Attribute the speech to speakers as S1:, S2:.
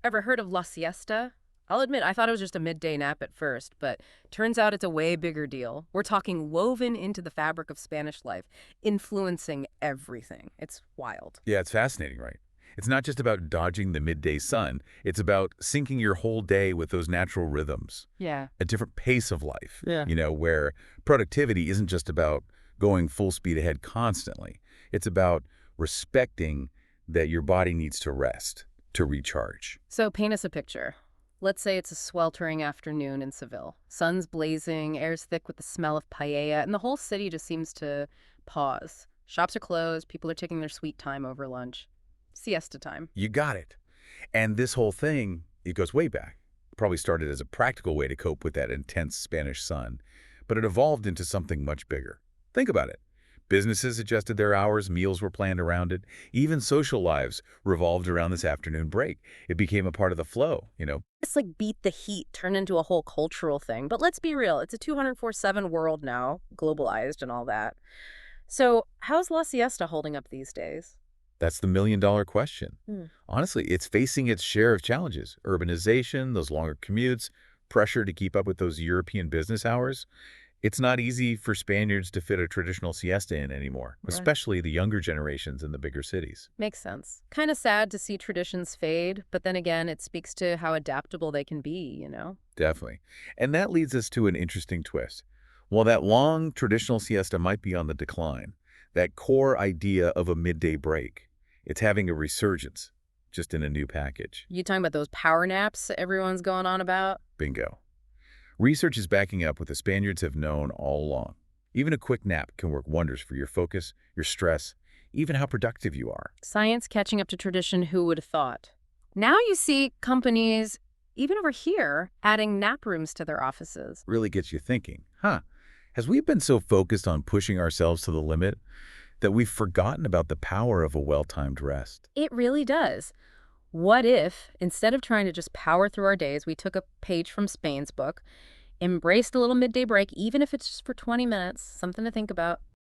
S1: Ever heard of La Siesta? I'll admit, I thought it was just a midday nap at first, but turns out it's a way bigger deal. We're talking woven into the fabric of Spanish life, influencing everything. It's wild.
S2: Yeah, it's fascinating, right? It's not just about dodging the midday sun. It's about syncing your whole day with those natural rhythms,
S1: Yeah.
S2: a different pace of life,
S1: Yeah.
S2: where productivity isn't just about going full speed ahead constantly. It's about respecting that your body needs to rest, to recharge.
S1: So paint us a picture. Let's say it's a sweltering afternoon in Seville. Sun's blazing, air's thick with the smell of paella, and the whole city just seems to pause. Shops are closed, people are taking their sweet time over lunch. Siesta time.
S2: You got it. And this whole thing, it goes way back. Probably started as a practical way to cope with that intense Spanish sun, but it evolved into something much bigger. Think about it. Businesses adjusted their hours, meals were planned around it, even social lives revolved around this afternoon break. It became a part of the flow.
S1: It's like beat the heat, turn into a whole cultural thing. But let's be real, it's a 204/7 world now, globalized and all that. So how's La Siesta holding up these days?
S2: That's the million-dollar question.
S1: Hmm.
S2: Honestly, it's facing its share of challenges. Urbanization, those longer commutes, pressure to keep up with those European business hours. It's not easy for Spaniards to fit a traditional siesta in anymore,
S1: Right.
S2: especially the younger generations in the bigger cities.
S1: Makes sense. Kind of sad to see traditions fade, but then again, it speaks to how adaptable they can be?
S2: Definitely. And that leads us to an interesting twist. While that long traditional siesta might be on the decline, that core idea of a midday break, it's having a resurgence, just in a new package.
S1: You talking about those power naps everyone's going on about?
S2: Bingo. Research is backing up what the Spaniards have known all along. Even a quick nap can work wonders for your focus, your stress, even how productive you are.
S1: Science catching up to tradition, who would have thought? Now you see companies, even over here, adding nap rooms to their offices.
S2: Really gets you thinking, has we been so focused on pushing ourselves to the limit that we've forgotten about the power of a well-timed rest?
S1: It really does. What if, instead of trying to just power through our days, we took a page from Spain's book, embraced a little midday break, even if it's just for 20 minutes, something to think about?